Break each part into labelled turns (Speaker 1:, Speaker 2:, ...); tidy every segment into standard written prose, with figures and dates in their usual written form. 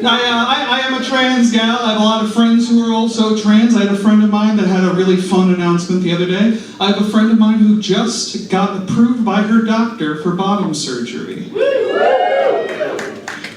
Speaker 1: I am a trans gal. I have a lot of friends who are also trans. I had a friend of mine that had a really fun announcement the other day. I have a friend of mine who just got approved by her doctor for bottom surgery.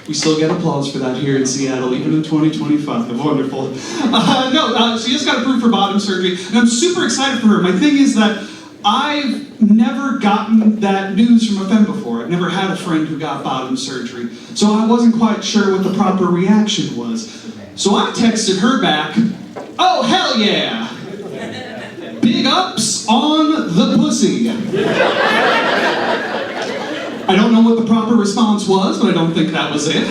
Speaker 1: We still get applause for that here in Seattle, even in 2025. Wonderful. She just got approved for bottom surgery, and I'm super excited for her. My thing is that I've never gotten that news from a friend before. I've never had a friend who got bottom surgery, so I wasn't quite sure what the proper reaction was. So I texted her back, "Oh, hell yeah! Big ups on the pussy." I don't know what the proper response was, but I don't think that was it.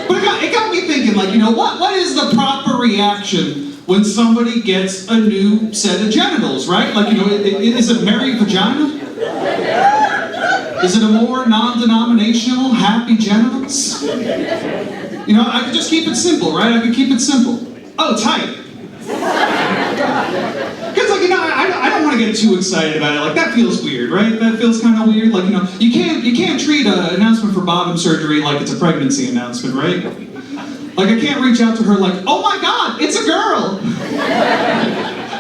Speaker 1: But it got me thinking, like, what is the proper reaction when somebody gets a new set of genitals, right? Like, is it Mary Vagina? Is it a more non-denominational Happy Genitals? I could just keep it simple, right? I could keep it simple. Oh, tight. Because, I don't want to get too excited about it. Like, that feels weird, right? That feels kind of weird. Like, you can't treat an announcement for bottom surgery like it's a pregnancy announcement, right? Like, I can't reach out to her like, "Oh my God, it's a girl!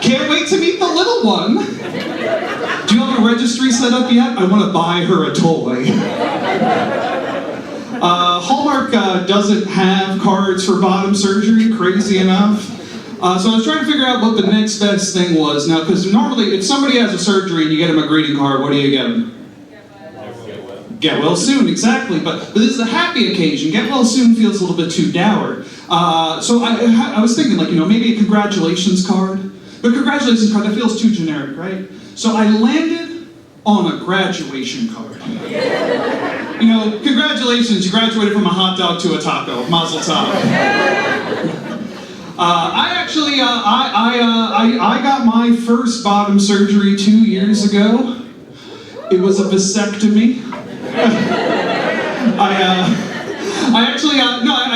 Speaker 1: Can't wait to meet the little one. Do you have a registry set up yet? I want to buy her a toy." Hallmark doesn't have cards for bottom surgery, crazy enough. So I was trying to figure out what the next best thing was. Now, because normally, if somebody has a surgery and you get them a greeting card, what do you get them? Get well soon, exactly. But this is a happy occasion. Get well soon feels a little bit too dour. So I was thinking, maybe a congratulations card. But congratulations card, that feels too generic, right? So I landed on a graduation card. Congratulations, you graduated from a hot dog to a taco. Mazel tov. I got my first bottom surgery 2 years ago. It was a vasectomy. I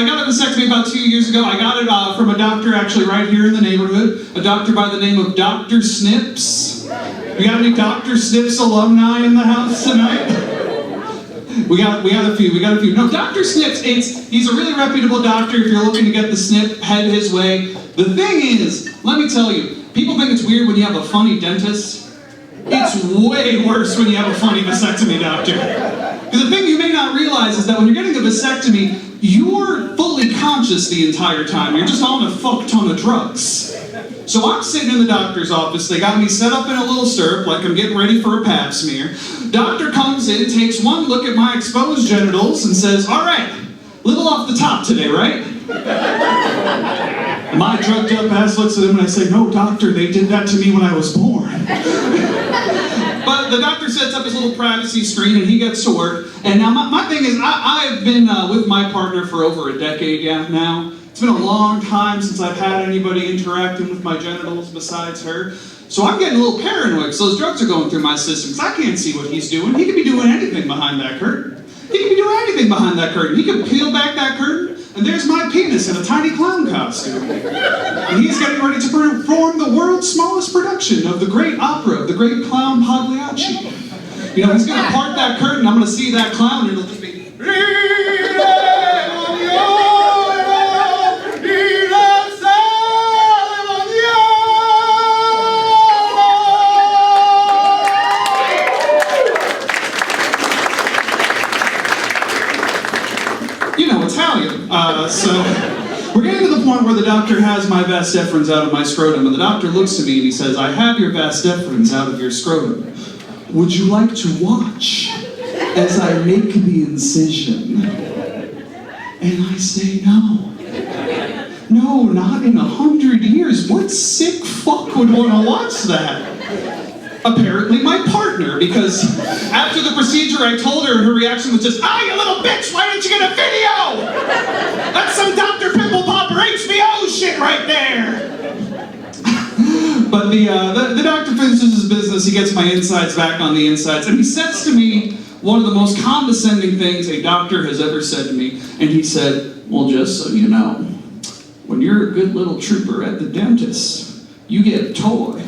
Speaker 1: got a vasectomy about 2 years ago. I got it from a doctor actually right here in the neighborhood. A doctor by the name of Dr. Snips. We got any Dr. Snips alumni in the house tonight? We got a few. No, Dr. Snips, he's a really reputable doctor if you're looking to get the snip, head his way. The thing is, let me tell you, people think it's weird when you have a funny dentist. It's way worse when you have a funny vasectomy doctor. Because the thing you may not realize is that when you're getting a vasectomy, you're fully conscious the entire time. You're just on a fuck ton of drugs. So I'm sitting in the doctor's office. They got me set up in a little stirrup like I'm getting ready for a pap smear. Doctor comes in, takes one look at my exposed genitals and says, "All right, little off the top today, right?" My drugged up ass looks at him and I say, "No, doctor, they did that to me when I was born." But the doctor sets up his little privacy screen and he gets to work. And now my thing is, I've been with my partner for over a decade now. It's been a long time since I've had anybody interacting with my genitals besides her. So I'm getting a little paranoid because those drugs are going through my system because I can't see what he's doing. He could be doing anything behind that curtain. He could peel back that curtain and there's my penis in a tiny clown costume. And he's getting ready to perform the world's smallest production of the great opera of the great clown Pagliacci. He's going to part that curtain, I'm going to see that clown, and it'll just be... Italian. So we're getting to the point where the doctor has my vas deferens out of my scrotum, and the doctor looks at me and he says, "I have your vas deferens out of your scrotum. Would you like to watch as I make the incision?" And I say, "No. No, not in 100 years. What sick fuck would want to watch that?" Apparently my partner, because after the procedure I told her and her reaction was just, "Ah, you little bitch, why didn't you get a video? That's some Dr. Pimple Popper HBO shit right there." But the doctor finishes his business, he gets my insides back on the insides, and he says to me one of the most condescending things a doctor has ever said to me, and he said, "Well, just so you know, when you're a good little trooper at the dentist, you get a toy.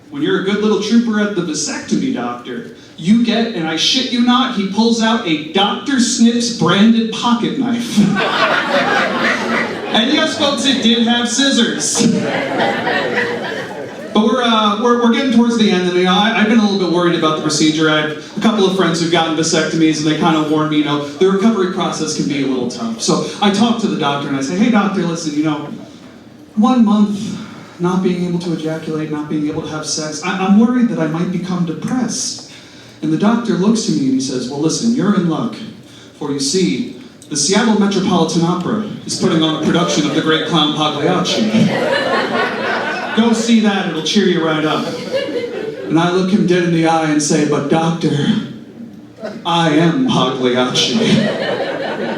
Speaker 1: When you're a good little trooper at the vasectomy doctor, you get," and I shit you not, he pulls out a Dr. Snips branded pocket knife. And yes, folks, it did have scissors. But we're getting towards the end, and I've been a little bit worried about the procedure. I have a couple of friends who've gotten vasectomies, and they kind of warned me, the recovery process can be a little tough. So I talked to the doctor, and I say, hey, doctor, listen, 1 month not being able to ejaculate, not being able to have sex, I'm worried that I might become depressed. And the doctor looks to me and he says, well, listen, you're in luck. For you see, the Seattle Metropolitan Opera is putting on a production of the great clown Pagliacci. Go see that, it'll cheer you right up. And I look him dead in the eye and say, but doctor, I am Pagliacci.